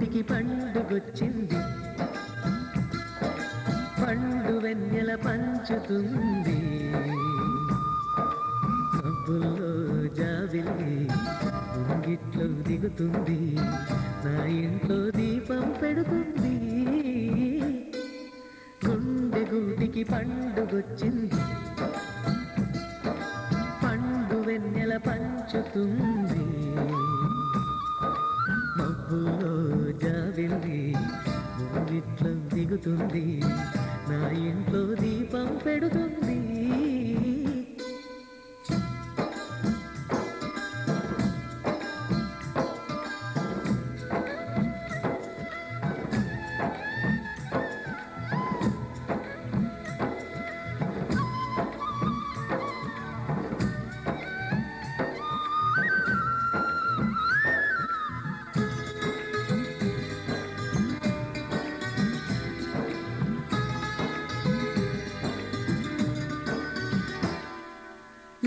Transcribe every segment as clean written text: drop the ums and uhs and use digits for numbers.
గూటికి పండుగొచ్చింది, పండు వెన్నెల పంచుతుంది. మబ్బుల్లో జాబిల్లి ముంగిట్లో దిగుతుంది, నా ఇంట్లో దీపం పెడుతుంది. గుండె గూటికి పండుగొచ్చింది, పండు వెన్నెల పంచుతుంది. మబ్బుల్లో జాబిల్లి ముంగిట్లో దిగుతుంది, నా ఇంట్లో దీపం పెడుతుంది.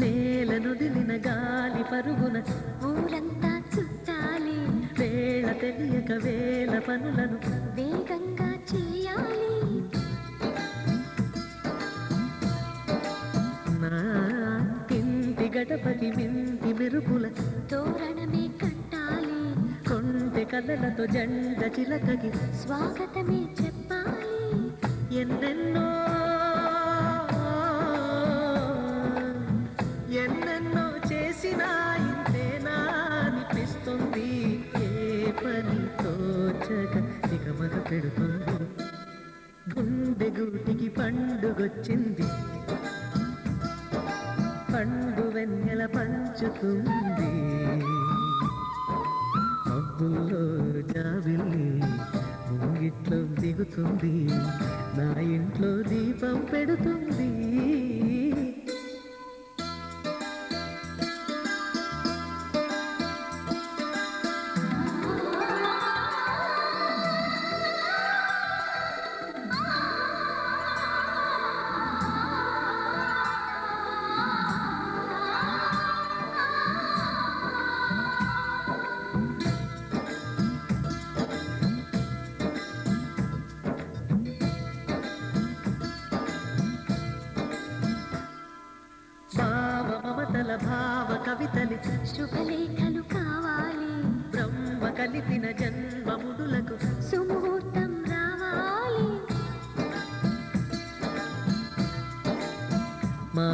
నేలనుదిలిన గాలి పరుగున ఊరంతా చుట్టాలి, వేళ తెలియక వేల పనులను వేగంగా చేయాలి. నా ఇంటి గడపకి మింటి మెరుపుల తోరణమే కట్టాలి, కొంటె కలలతో జెండ చిలకకి స్వాగతమే చెప్పాలి. ఎన్నెన్నో ఎన్నెన్నో చేసినా ఇంతేనా అనిపిస్తుంది. ఏ పని తోచక దిగమగ పెడుతుంది. గుండె గూటికి పండుగొచ్చింది, పండు వెన్నెల పంచుతుంది. మబ్బుల్లో జాబిల్లి ముంగిట్లో దిగుతుంది, నా ఇంట్లో దీపం పెడుతుంది. మమతల భావ కవితలి శుభలేఖలు కావాలి, బ్రహ్మ కలిపిన జన్మముడులకు సుముహూర్తం రావాలి. మా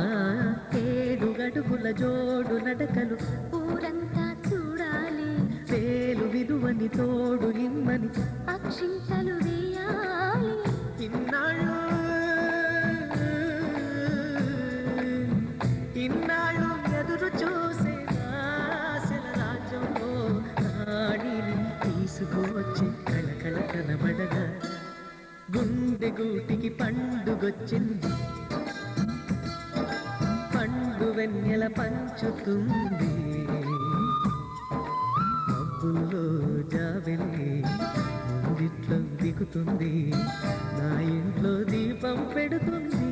ఏడు గడుగుల జోడు నడకలు ఊరంతా చూడాలి, వేలు విలువని తోడు నిమ్మని అక్షింతలు వేయాలి. ఇన్నాళ్ళు ఇన్నాళ్ళు ఎదురు చూసే ఆశల రాజ్యంలో ఆడిని తీసుకువచ్చి కళకళ కనబడగా గుండె గూటికి పండుగొచ్చింది, పండు వెన్నెల పంచుతుంది. మబ్బుల్లో జాబిల్లి ముంగిట్లో దిగుతుంది, నా ఇంట్లో దీపం పెడుతుంది.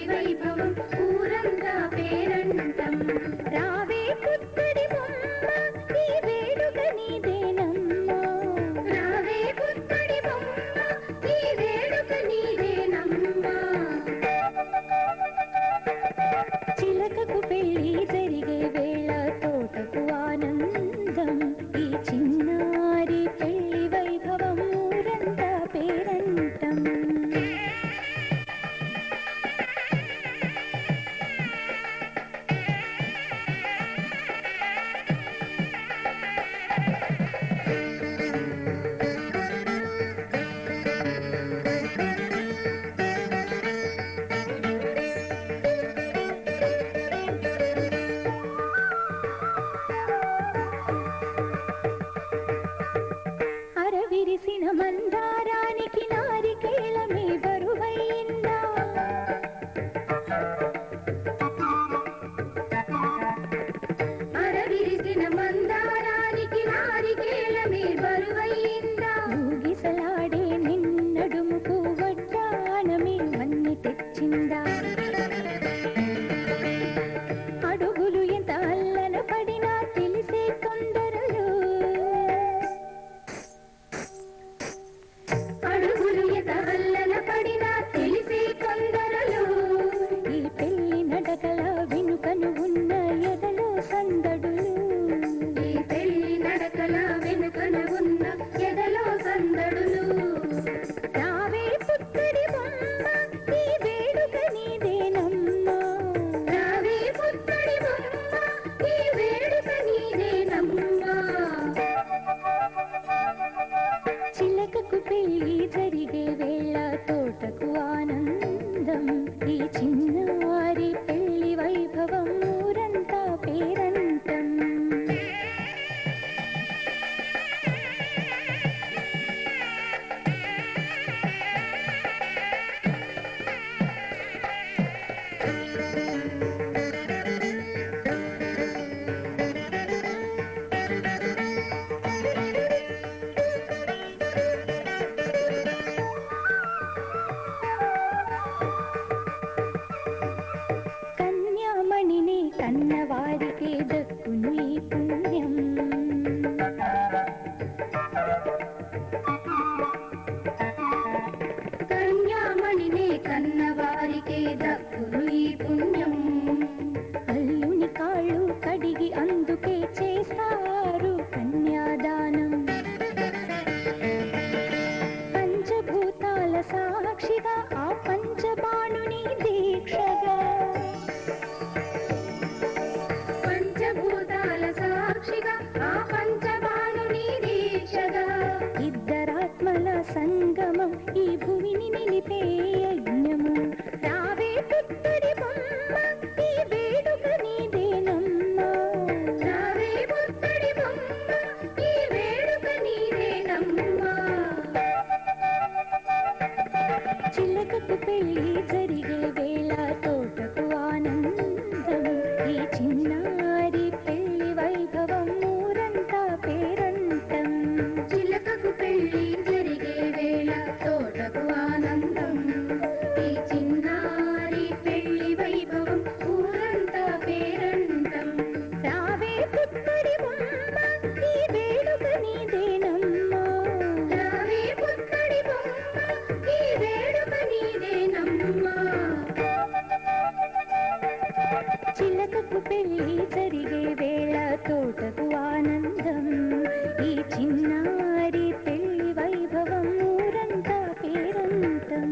వైభవం ఊరంతా పేరంటం. రావే పుత్తడి బొమ్మ ఈ వేడుక నీదేనమ్మా. రావే పుత్తడి బొమ్మ ఈ వేడుక నీదేనమ్మా. చిలకకు పెళ్లి జరిగే వేళ తోటకు ఆనందం. ఈ చిన్నారి పెళ్లి వైభవం ఊరంతా పేరంటం. అరవిరిసిన మందారానికి నారికేళమే బరువైందా. అరవిరిసిన మందారానికి నారికేళమే బరువైందా. ఊగిసలాడే నిన్నడుముకు వడ్డాణమే వన్ని తెచ్చిందా. అడుగులు ఎంత అల్లన పడినా తెలిసే తొందరలో. అడుగులు ఎంత అల్లన పడినా తెలిసే తొందరలో. ఈ పెళ్లి నడకల వెనుకను ఉన్న ఎదలో సందడులు. ఈ పెళ్లి నడకల వెనుకను ఉన్న ఎదలో సందడులు. రావే పుత్తడి బొమ్మ ఈ వేడుక నీదేనమ్మా. రావే పుత్తడి బొమ్మ ఈ వేడుక నీదేనమ్మా. చిలకకు పెళ్లి జరిగే వేళ తోటకు ఆనందం. ఈ చిన్నారి పెళ్లి వైభవం ఊరంతా పేరంటం. కన్యామణిని కన్నవారికే దక్కును ఈ పుణ్యం. కన్యామణిని కన్నవారికే దక్కును ఈ పుణ్యం. అల్లుని కాళ్ళు కడిగి అందుకే చేస్తారు కన్యాదానం. పంచభూతాల సాక్షిగా ఆ పంచబాణుని దీక్షగా. పంచభూతాల సాక్షిగా ఆ పంచబాణుని దీక్షగా. ఇద్దరాత్మల సంగమం ఈ భూమిని నిలిపే యజ్ఞము. రావే పుత్తడి బొమ్మ ఈ వేడుక నీదేనమ్మా. రావే పుత్తడి బొమ్మ ఈ వేడుక నీదేనమ్మా. చిలకకు పెళ్లి జరిగే వేళ తోటకు ఆనందం. ఈ చిన్నారి పెళ్లి వైభవం ఊరంతా పేరంటం. చిలకకు పెళ్లి జరిగే వేళ తోటకు ఆనందం. ఈ చిన్నారి పెళ్లి వైభవం ఊరంతా పేరంటం. రావే పుత్తడి బొమ్మ ఈ వేడుక నీదేనమ్మా. రావే పుత్తడి బొమ్మ ఈ వేడుక నీదేనమ్మా. చిలకకు పెళ్లి జరిగే వేళ తోటకు ఆనందం. ఈ చిన్నారి పెళ్లి వైభవం ఊరంతా పేరంటం.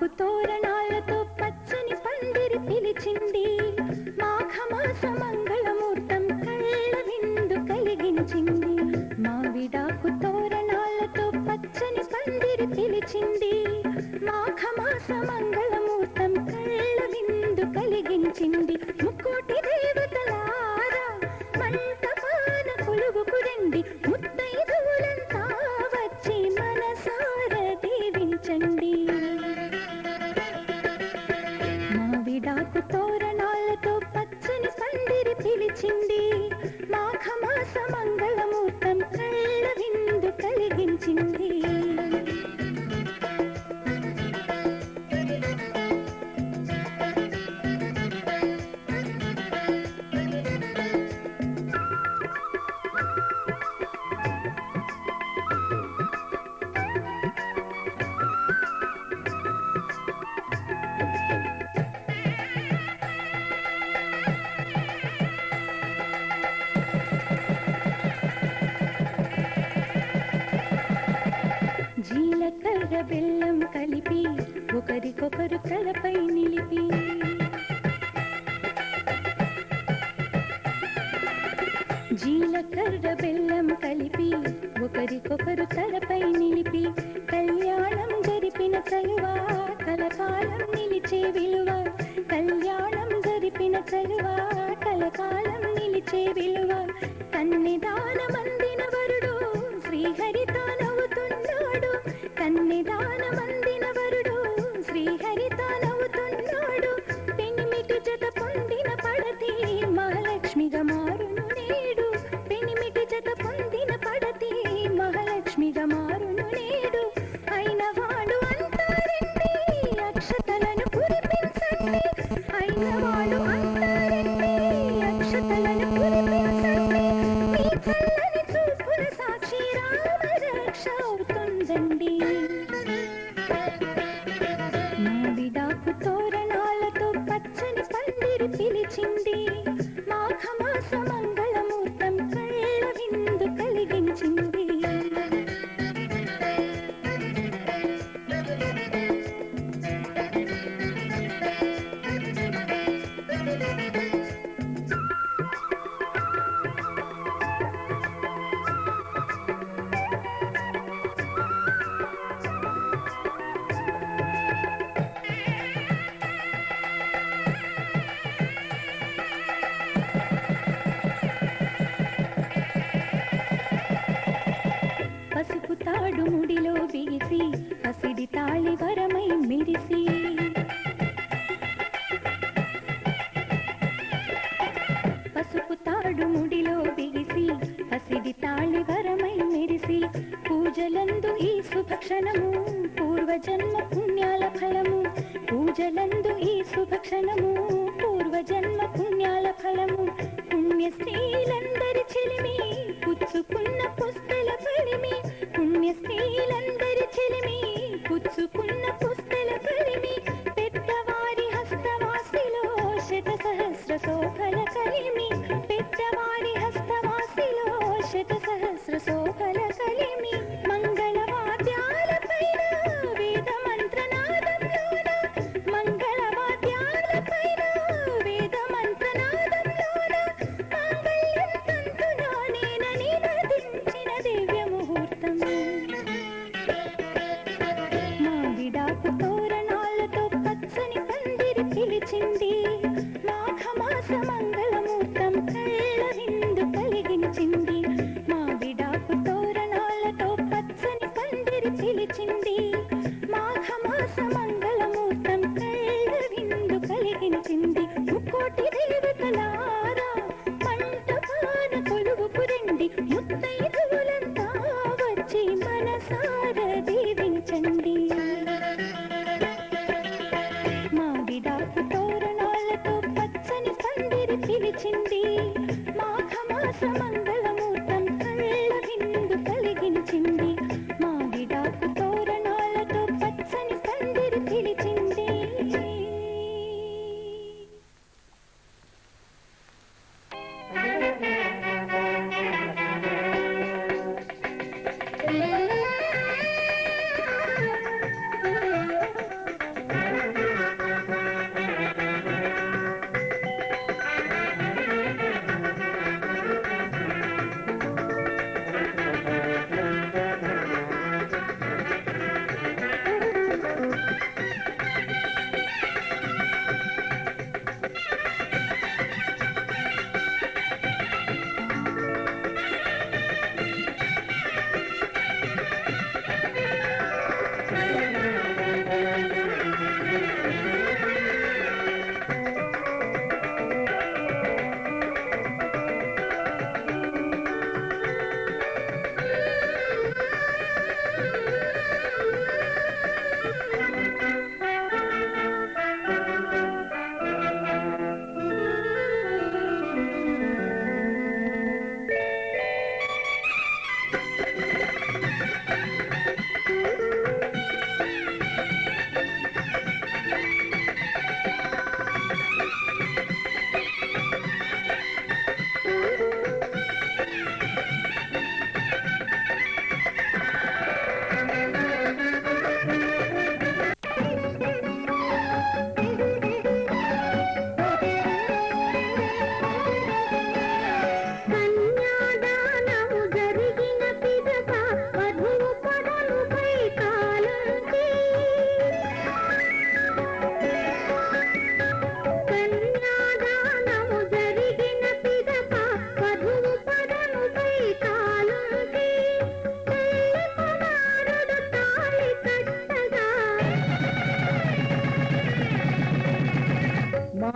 మావిడాకు తోరణాలతో పచ్చని పందిరి పిలిచింది, మాఘమాస మంగళమూర్తం కళ్ళ విందు కలిగించింది. మావిడాకు తోరణాలతో పచ్చని పందిరి పిలిచింది, మాఘమాస మంగళమూర్తం కళ్ళ విందు కలిగించింది. ముక్కోటి దేవతలారా మంటపాన కొలువుకు రండి, ముత్తైదువులంతా వచ్చి మనసార దీవించండి. మావిడాకు తోరణాలతో పచ్చని పందిరి పిలిచింది, మాఘమాస మంగళమూర్తం కళ్ళ విందు కలిగించింది. జీలకర్ర బెల్లం కలిపి ఒకరికొకరు తలపై నిలిపి, జీలకర్ర బెల్లం కలిపి ఒకరికొకరు తలపై నిలిపి, కళ్యాణం జరిపిన చలువా కలకాలం నిలిచే విలువ, కళ్యాణం జరిపిన చలువా కలకాలం నిలిచే విలువ. కన్నిదానమందిన వరుడు శ్రీహరిత నవ్వుతున్నాడు, కన్నిదానమందిన వరుడు శ్రీహరిత నవ్వుతున్నాడు. పెనిమిటి జత పొందిన పడతి మహాలక్ష్మిగా మారును నేడు, పెనిమిటి జత పొందిన పడతి మహాలక్ష్మిగా మారును నేడు. అయిన వాడు అంటారండి అక్షతలను కురిపించండి, అయిన వాడు అంటారండి అక్షతలను కురిపించండి. మీ చల్లని చూపుల సాక్షి రామ రక్ష అవుతుందండి. మావిడాకు తోరణాలతో పచ్చని పందిరి పిలిచింది, మాఘమాస మంగళమూర్తం కళ్ళ విందు కలిగించింది. పసుపు తాడు ముడిలో బిగిసి పసిడి తాళి వరమై మిరిసి, పసుపు తాడు ముడిలో బిగిసి పసిడి తాళి వరమై మెరిసి, పూజలందు ఈ శుభక్షణము పూర్వజన్మ పుణ్యాల ఫలము, పూజలందు ఈ శుభక్షణము పూర్వజన్మ పుణ్యాల ఫలము. పుణ్య స్త్రీలందరి చెలిమి పుచ్చుకున్న పుస్తల ఫలిమి, పుణ్య స్త్రీలందరి చెలిమి పుచ్చుకున్న పుస్తల ఫలిమి. పెద్దవారి హస్తవాసిలో శత సహస్ర శోభల కలిమి, పెద్దవారి హస్తవాసిలో శత సహస్ర శోభల కలిమి. మంగళవాద్యాల పైన వేద మంత్రనాదంలోన, మంగళవాద్యాల పైన వేద మంత్రనాదంలోన, మాంగళ్యం తంతునా నేనని నదించిన దివ్య ముహూర్తం. మావిడాకు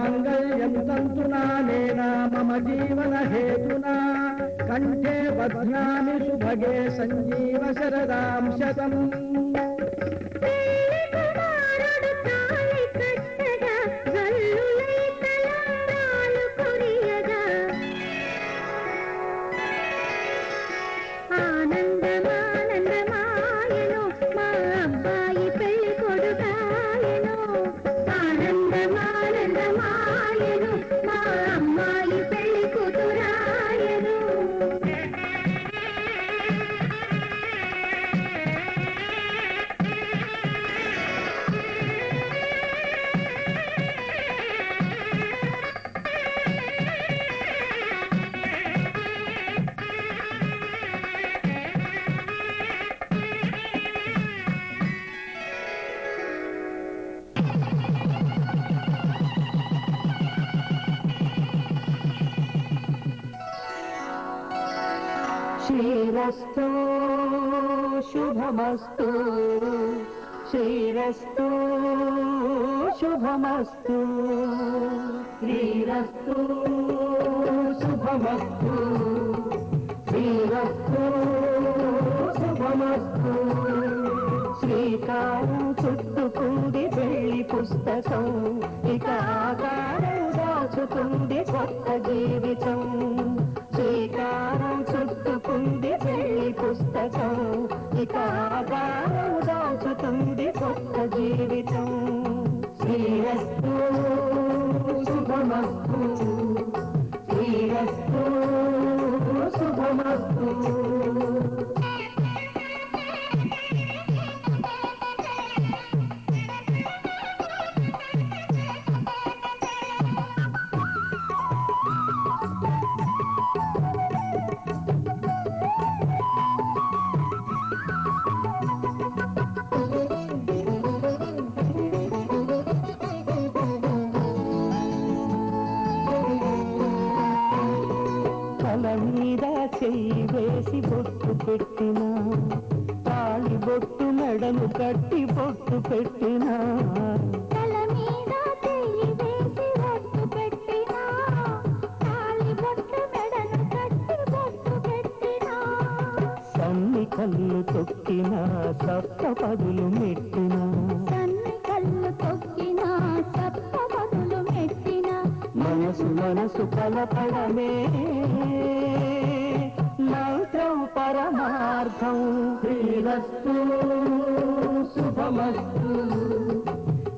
మాంగళ్యం తంతునానేన మమ జీవన హేతునా కంఠే బధ్నామి సుభగే సంజీవ శరదాం శతం. శ్రీరస్తు శుభమస్తు శ్రీరస్తు శుభమస్తు శ్రీరస్తు శుభమస్తు శ్రీరస్తు శుభమస్తు. శ్రీకారం చుట్టుకుంది పెళ్లి పుస్తకం, ఇక ఆకారం దాచుతుంది కొత్త జీవితం. శ్రీకారం చుట్టుకుంది పెళ్లి పుస్తకం, ఇక ఆకారం దాచుతుంది కొత్త జీవితం. శ్రీరస్తు శుభమస్తు శ్రీరస్తు శుభమస్తు. మీద చెయ్యి వేసి బొట్టు పెట్టినా, తాళి బొట్టు మెడను కట్టి బొట్టు పెట్టినా, తల మీద చెయ్యి వేసి బొట్టు పెట్టినా, తాళి బొట్టు మెడను కట్టి బొట్టు పెట్టినా, సన్ని కళ్ళు తొక్కినా సప్త పదులు మెట్టినా, సన్ని కళ్ళు తొక్కినా సప్త పదులు మెట్టినా, మనసు మనసు కలపడమే మంత్రం పరమార్థం. శ్రీరస్తు శుభమస్తు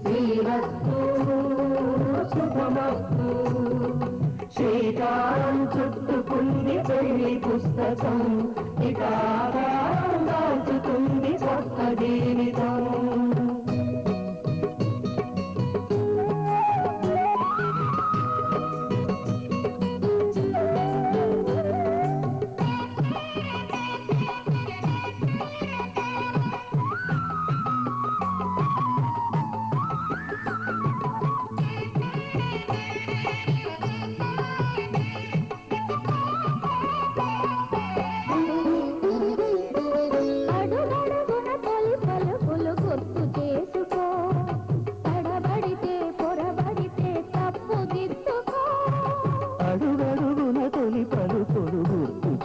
శ్రీరస్తు శుభమస్తు. శ్రీకారం చుట్టుకుంది పెళ్లి పుస్తకం, ఇక ఆకారం దాచుతుంది కొత్త జీవితం.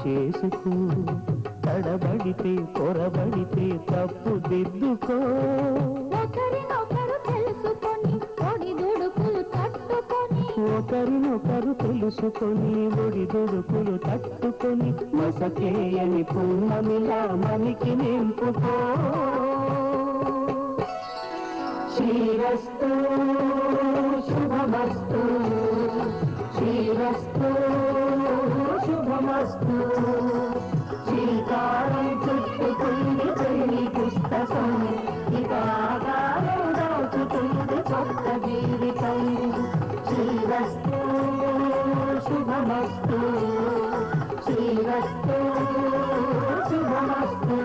చేసుకో, తడబడితే పొరబడితే తప్పు దిద్దుకో. ఒకరినొకరు తెలుసుకొని ఒడిదుడుకులు తట్టుకొని, ఒకరినొకరు తెలుసుకొని ఒడిదుడుకులు తట్టుకొని, మసకేయని పున్నమిలా మనకి నింపుకో. శ్రీరస్తు శుభమస్తు శ్రీరస్తు శుభమస్తు. శ్రీకారం చుట్టుకుంది పెళ్లి పుస్తకం, ఇక ఆకారం దాచుతుంది కొత్త జీవితం. శ్రీరస్తు శుభమస్తు శ్రీరస్తు శుభమస్తు.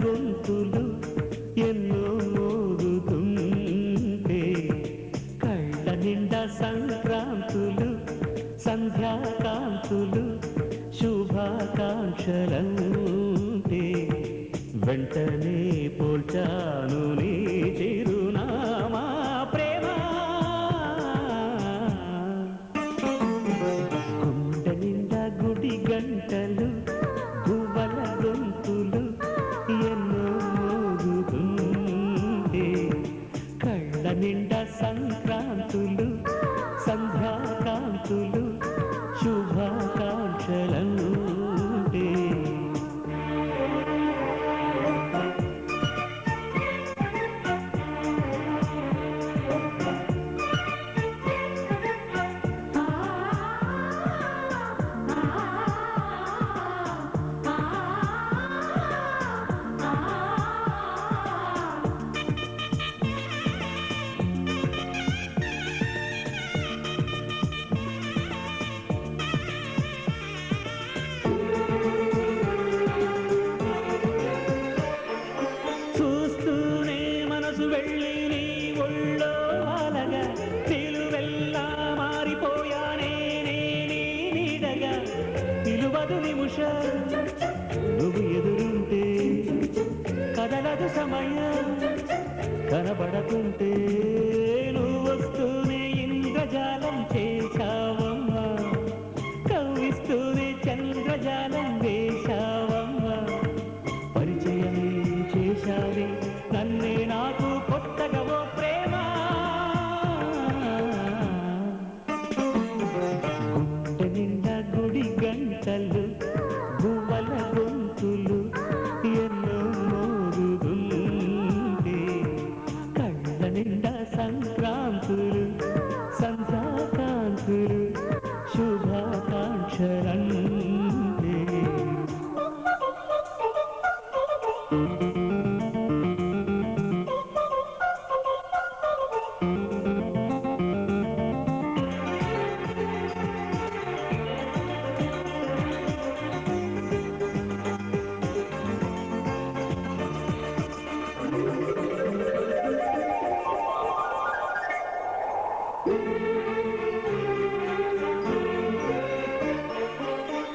గొంతులు ఎన్నో మోగుతుంటే కళ్ళ నిండా సంక్రాంతులు సంధ్యాకాంతులు శుభాకాంక్షలంటే వెంటనే పోల్చాను నీ చిరునామా ప్రేమ గుండె నిండా గుడి గంటలు గువ్వల గొంతులు ఎన్నో మోగుతుంటే కళ్ళ నిండా సంక్రాంతులు సంధ్యాకాంతులు శుభాకాంక్షలంటే చూస్తూనే మనసు వెళ్ళి నీ ఒళ్ళో అలగా నిలువెల్లా మారిపోయానే నీ నీడగా నిలువదు నిముష నువ్వు ఎదురుంటే కదలదు సమయం కనబడకుంటే నువ్వు వస్తూనే ఇంద్రజాలం చేశావమ్మా కవ్విస్తూనే చంద్రజాలం వేశావమ్మా పరిచయమే చేశావే నన్నే నాకు కొత్తగా ఓ ప్రేమ గుండె నిండా గుడి గంటలు గువ్వల గొంతులు ఎన్నో మోగుతుంటే కళ్ళ నిండా సంక్రాంతులు సంధ్యాకాంతులు శుభాకాంక్షలంటే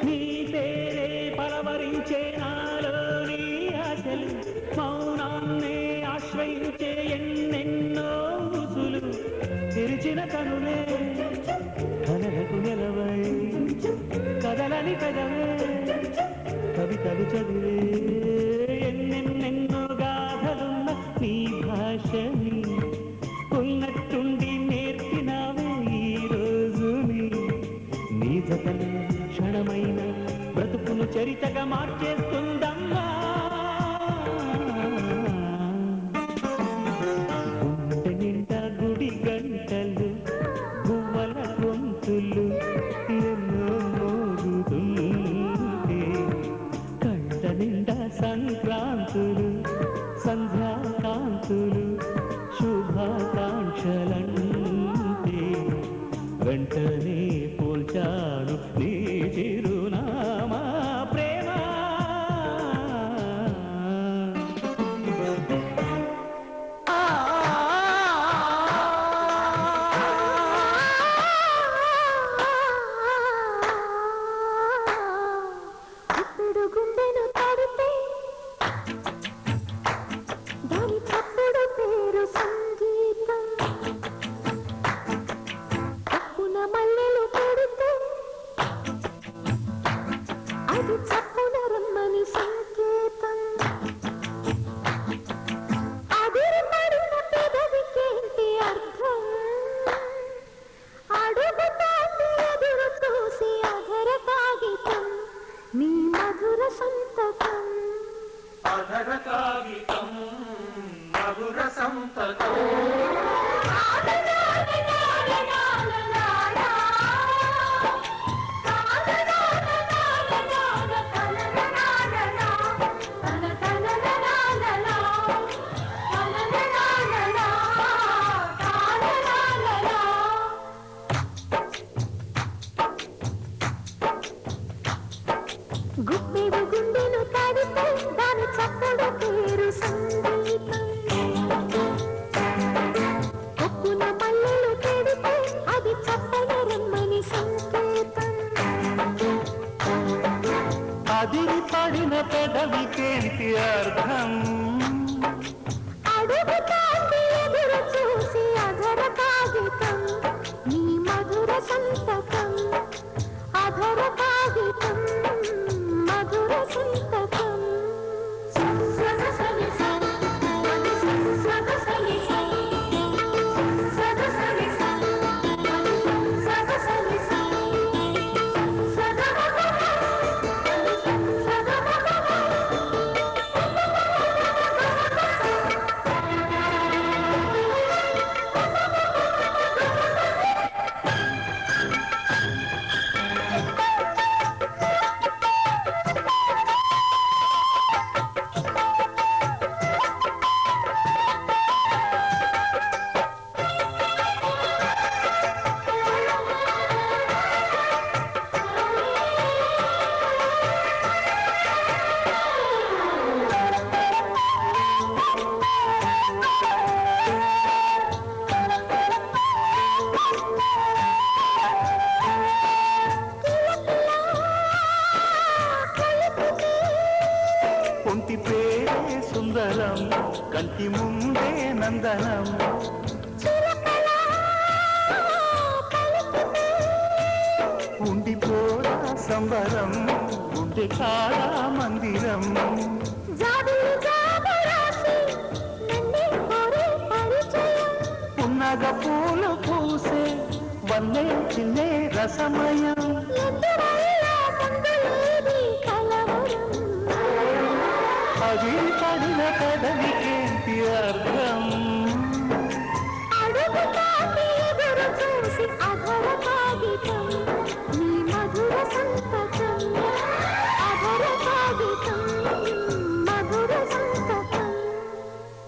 నీ పేరే పలవరించే నాలోని ఆశలు మౌనాన్నే ఆశ్రయించే ఎన్నెన్నో ఊసులు తెరిచిన కనులే కలలకు నిలవై కదలని పెదవే కవితలు చదివే ఎన్నెన్నెన్నో గాథలున్న నీ భాషని ఉన్నట్టుండి నేర్పినావే ఈ రోజుని నీ జతలు క్షణమైన బ్రతుకును చరితగా మార్చేస్తుందమ్మా గుండె నిండా గుడి గంటలు గువ్వల గొంతులు ఎన్నో మోగుతుంటే కళ్ళ నిండా సంక్రాంతులు సంధ్యాకాంతులు శుభాకాంక్షలంటే వెంటనే పోల్చాను నీ చిరునామా ప్రేమ చందనం కంటి ముందే నందనం ఉండిపోరా సంబరం ఉండే కాళా మందిరం పున్నగ పూలు పూసే వల్లే చిల్లే రసమయం అది పడిన కదలికేంటి అర్థం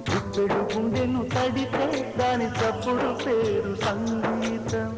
గుప్పెడు గుండెను తడితే దాని చప్పుడు పేరు సంగీతం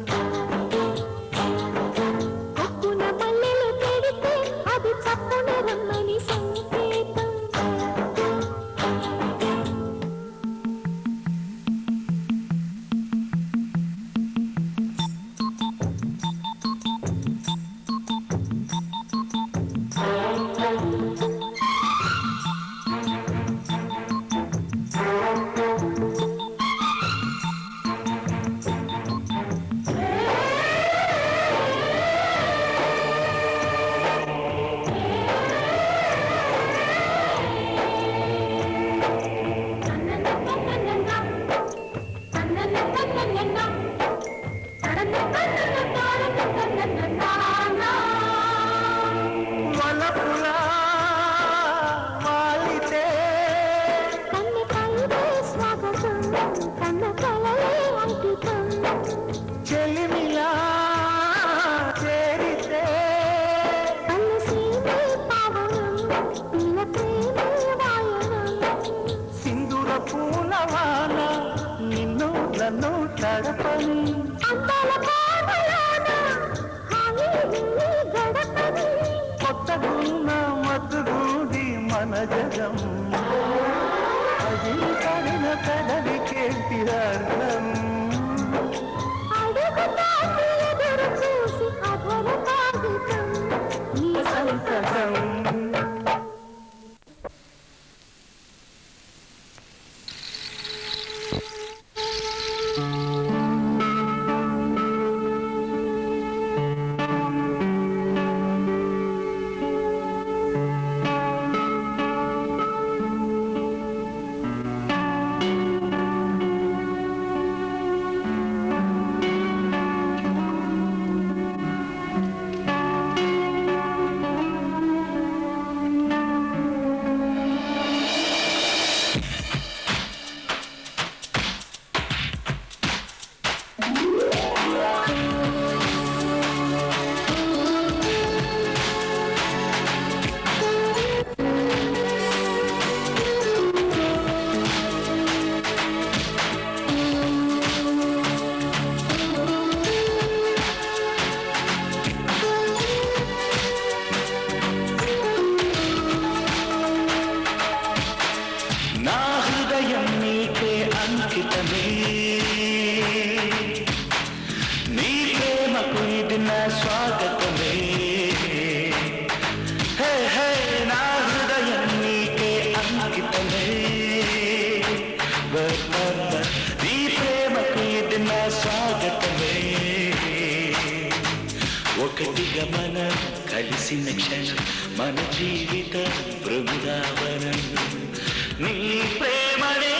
కొత్తగున్న మత్తుగూది మన జగం అది పడిన కదలికేంటి అర్థం సంతకం ఒకటిగా మనం కలిసిన క్షణం మన జీవిత బృందావనం నీ ప్రేమనే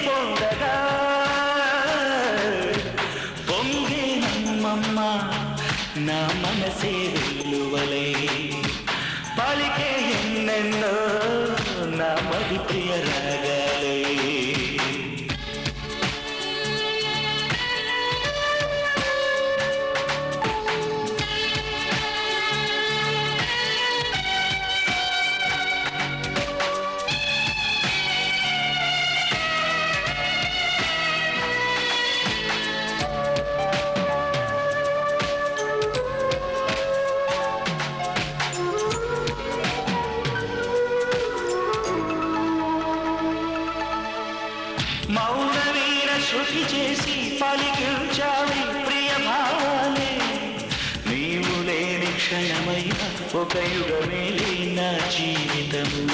పొందగా పొంగే నమ్మమ్మ నా మనసే వెల్లువలే పలికే ఎన్నెన్నో నా మది ప్రియ రాగాలే మౌనవీర శృతి చేసి పలికించాలి ప్రియ భావాలే నీవు లేని క్షణమైన ఒక యుగమే నా జీవితము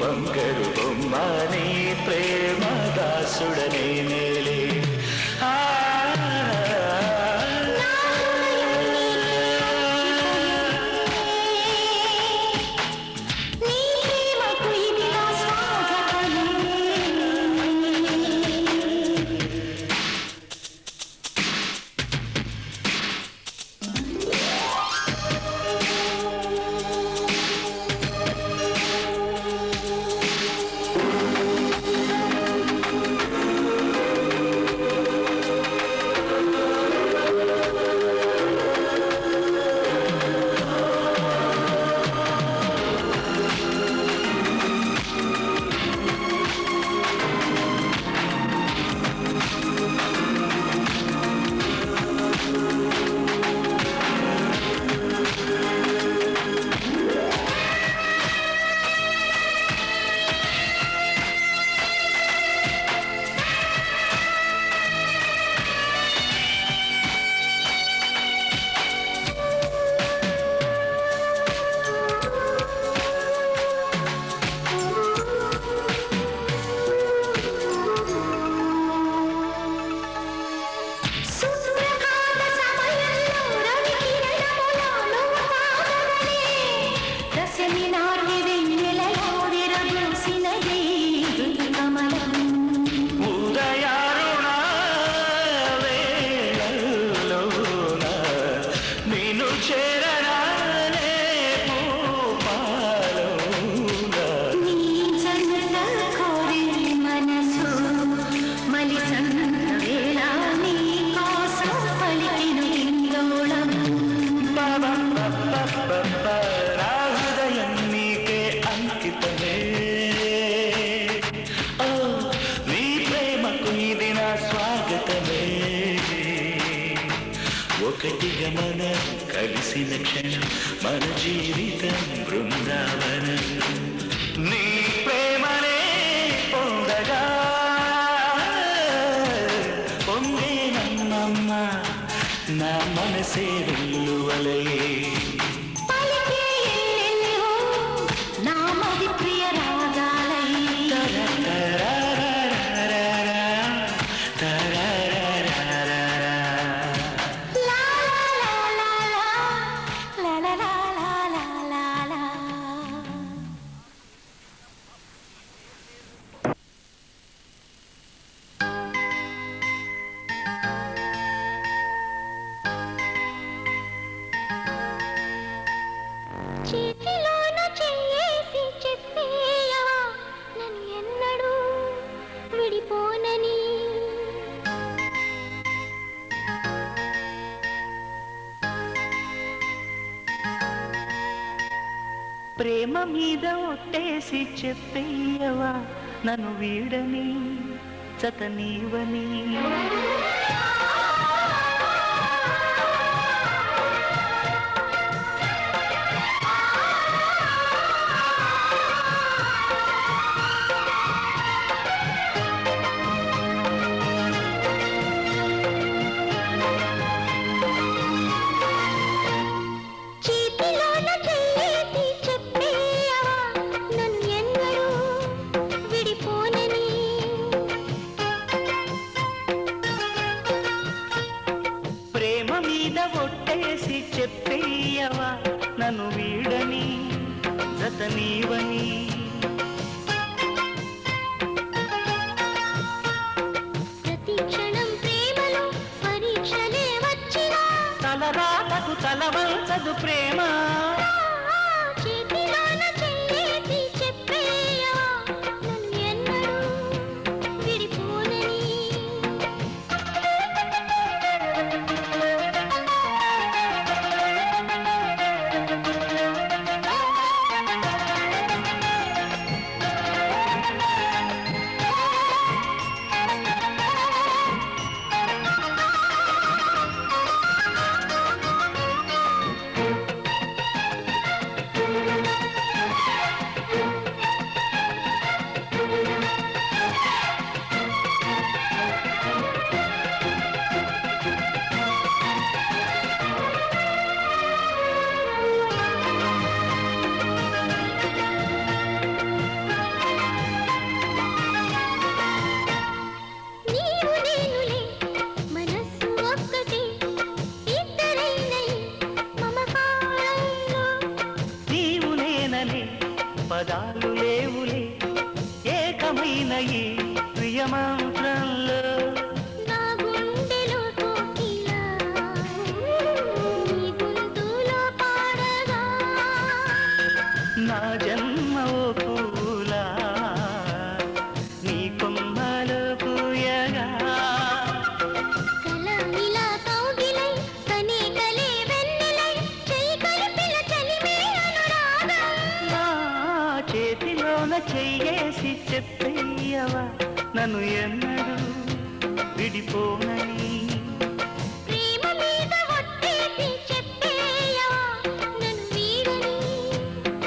బంగారు బొమ్మ నీ ప్రేమ దాసుడనే నేలే ఒకటిగా మనం కలిసిన క్షణం మన జీవితం బృందావనం నీ ప్రేమనే పొందగా పొంగే నమ్మమ్మ నా మనసే వెల్లువలే ప్రేమ మీద ఒట్టేసి చెప్పేయవా నన్ను వీడని చతనీవని చెప్పేయవా నన్ను వీడని జతనీవని ప్రతి క్షణం ప్రేమలో పరీక్షలే వచ్చినా తలరాతకు తలవంచదు ప్రేమ చేతిలోన చెయ్యేసి చెప్పేయవా నన్ను ఎన్నడూ విడిపోనని పలికిన ఈ ప్రియమంత్రంలో నా గుండెలో కోకిల నీ గొంతులో పాడగా నా జన్మ ఓ పూలా నీ కొమ్మలో పూయగా కలమిలా కౌగిలై కనే కలే వెన్నెలై చెయ్యి కలిపిన చలిమే అనురాగం నా చేతిలోన చెయ్యేసి చెప్పేయవా నన్ను ఎన్నడూ విడిపోనని ప్రేమ మీద ఒట్టేసి చెప్పేయవా నన్ను వీడని జత నీవని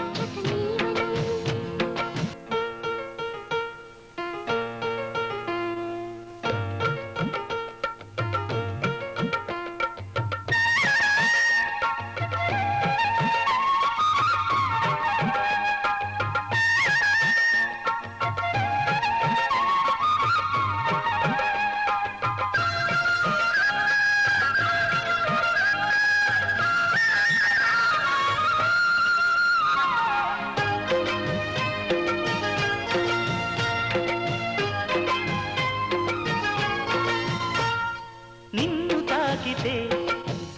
నిన్ను తాకితే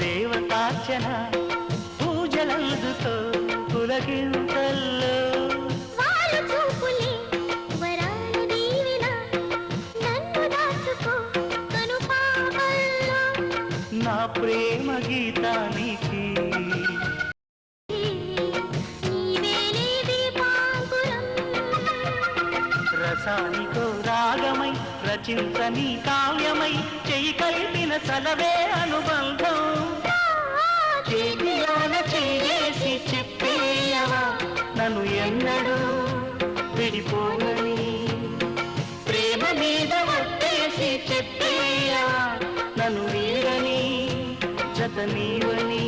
దేవతార్చన పూజలందుతో పులకింతల్లో వాళ్ళు చూపులే వరాలు దీవెన నన్ను దాచుకో కను పాపల్లో నా ప్రేమ గీతానికి నీవేలే దీపాంకురం రసానికో రాగమై రచించని కావ్యమై చెయ్యి కలిపిన సలవే అనుబంధం చేతిలోన చెయ్యేసి చెప్పేయవా నన్ను ఎన్నడూ విడిపోనని ప్రేమ మీద ఒట్టేసి చెప్పేయవా నన్ను వీడని జత నీవని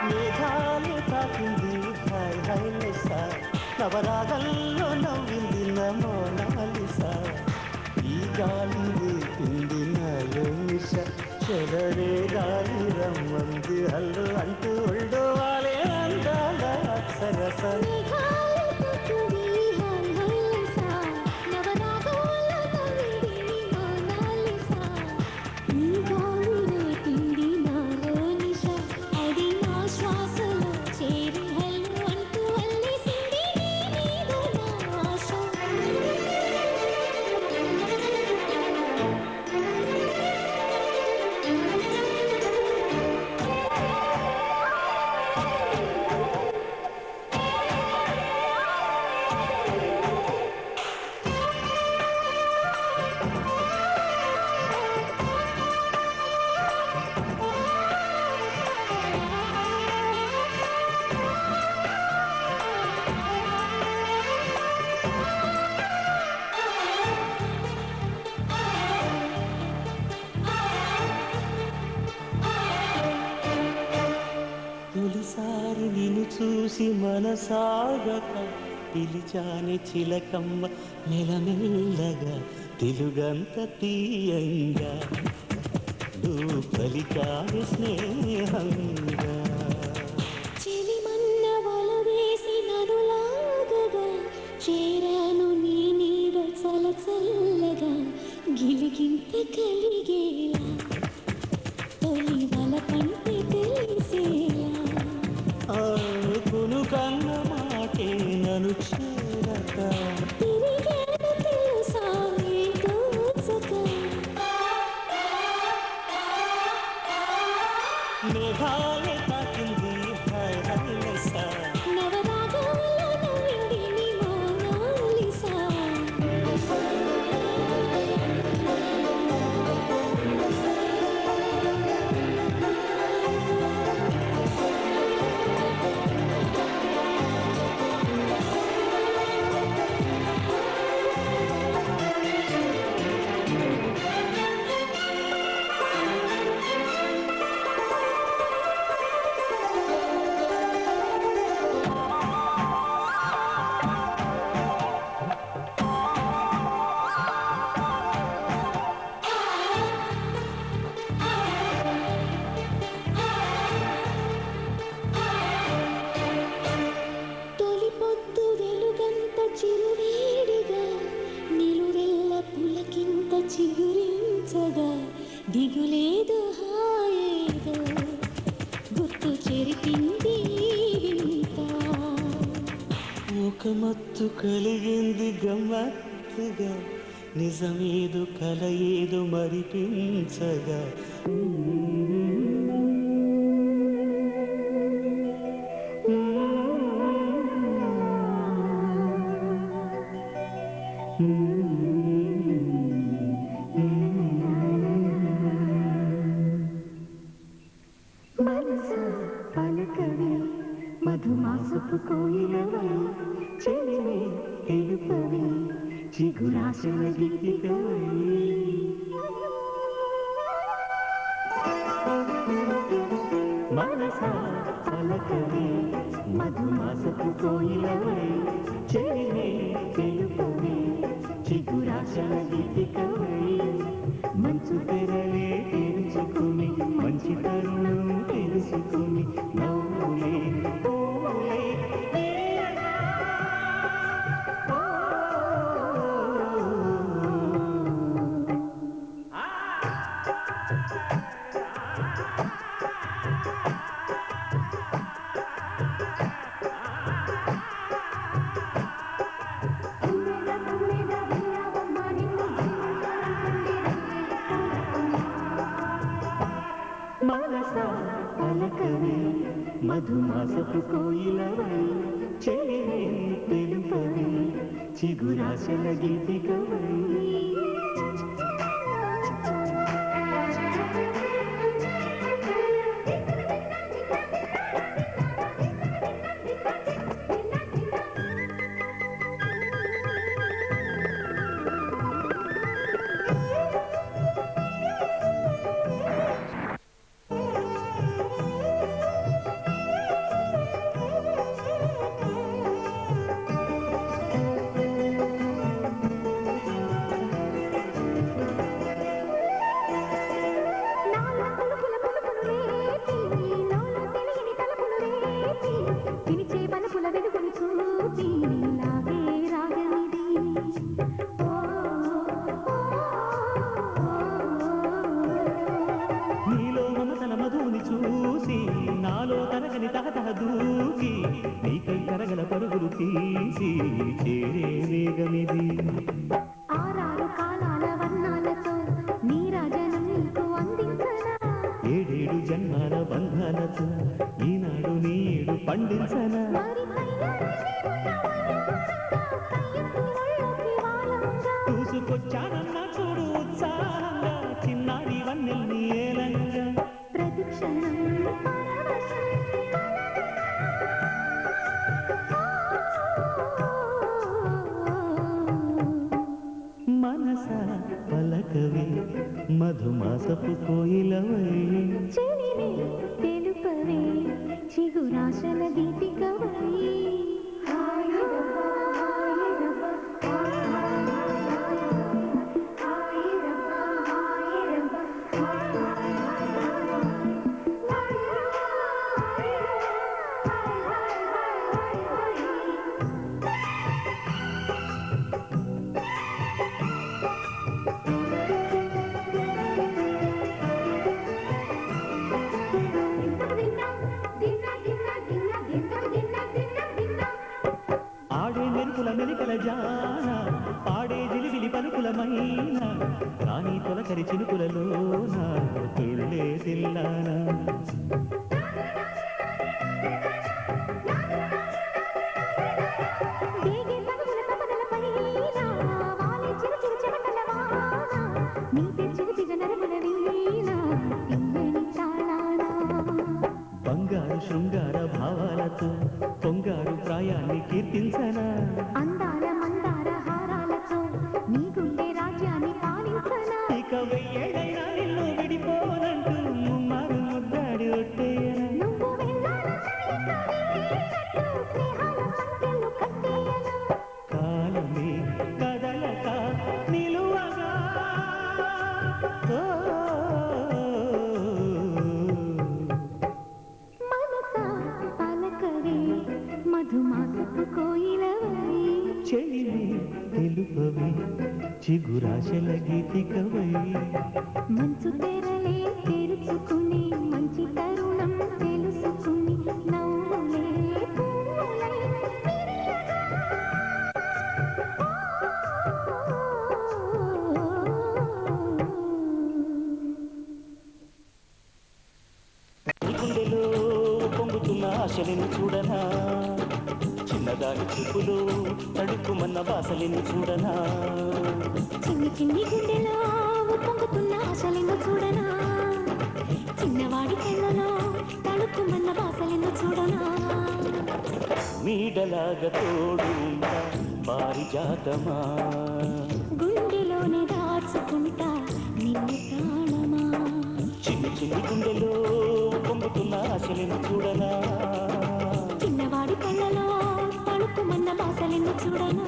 మేఘాలు తాకింది హాయ్ హాయ్ లెస్సా నవరాగల్లో నవ్వింది నమోనాలిసా ఈ గాలి రేపింది నాలో నిశ చెలరే గాలి రమ్మంది హల్లు అంటూ ఒళ్ళో వాలే అందాల అక్షరస మేఘాలు తాకింది హాయ్ హైలసా నవరాగాల్లో నవ్వింది మోనాలిసా ఈ గాలి రేపింది నాలో నిశ అది నా శ్వాసలో చేరి హల్లు అంటూ అల్లేసింది నీ మీద నా ఆశ తొలిసారి నిన్ను చూసి మనసాగక పిలిచాని చిలకమ్మ మెలమెల్లగా తెలుగంత తీయంగా నువ్వు పలికాని స్నేహంగా చెలిమన్న వల వేసి నన్ను లాగగా చేరాను నీ నీడ చల చల్లగా గిలిగింత కలిగేలా తొలి వల కంటే తెలిసేలా ఆకును కన్న మాటే నన్ను చేరక తిరిగేను తెలుసా ఈ దోచక మేఘాలే తాకింది హాయ్ హాయ్ లెస్సా నవరాగాల్లో నవ్వింది నీ మోనాలిసా కనిపించగా దిగులేదు హాయేదో గుర్తు చెరిపింది వింత. ఒక మత్తు కలిగింది గమ్మత్తుగా నిజమేదో కల ఏదో మరిపించగా. మనస పలకవే మధుమాసపు కోయిలవై చెలివే తెలుపవే చిగురాశల గీతికవై. మనస పలకవే మధుమాసపు కోయిలవై చెలివే తెలుపవే చిగురాశల గీతికవై. మంచు తెరలే తెరుచుకుని మంచి తరుణం తెలుసుకుని నవ్వులే పూలే మనస పలకవే మధుమాసపు కోయిలవై చెలివే తెలుపవే చిగురాశల గీతికవై. నీలో మమతల మధుని చూసి నాలో తరగని తహతహ దూకి నీకై కరగల పరుగులు తీసి చేరే వేగమిది. ఆరారు కాలాల వర్ణాలతో నీరాజనం నీకు అందించనా. ఏడేడు జన్మాల బంధాలతో ఈనాడు నీడు పండించనా. మరి చూసుకొచ్చానన్నా చూడు ఉత్సాహంగా చిన్నారి వన్నెల్ని ఏలంగా. ప్రతిక్షణం మనస పలకవే మధుమాసపు కోయిలవై చెలివే తెలుపవే చిగురాశల గీతికవై. ఆడే మెరుపుల మెలికల జాన పాడే జిలిబిలి పలుకులమైన రాణి తొలకరి చిలుకులలోన తుళ్ళే తిల్లానా. బంగారు శృంగార భావాలతో పొంగారు ప్రాయాన్ని కీర్తించనా. అందాల మందార హారాలతో నీ గుండె రాజ్యాన్ని పాలించనా. ఇక వెయ్యేళ్ళైనా నిన్ను విడిపోనంటూ ముమ్మారు ముద్దాడి ఒట్టేయనా. నువ్వు స్నేహాల సంఖ్యలు కట్టేయనా. కాలమే కదలక నిలువగా మనస పలకవే మధుమాసపు కోయిలవై చెలివే తెలుపవే చిగురాశల గీతికవై మంచు తెరలే తెరుచుకుని మంచి తరుణం తెలుసుకుని నవ్వులే పువ్వులై గుండెలో పొంగుతున్న ఆశలను చూడనా చిన్నదాని చూపులో తడుకుమన్న వాసలను చూడనా చిన్ని చిన్ని గుండెలో పొంగుతున్న ఆశలను చూడనా చిన్నవాడి కళ్ళలో తడుకుమన్న బాసలను చూడనా నీడలాగా తోడుంటా పారిజాతమా గుండెలోనే దాచుకుంటా నిన్ను ప్రాణమా చిన్ని చిన్ని గుండెలో పొంగుతున్న ఆశలను చూడనా చిన్నవాడి కళ్ళలో తడుకుమన్న బాసలను చూడనా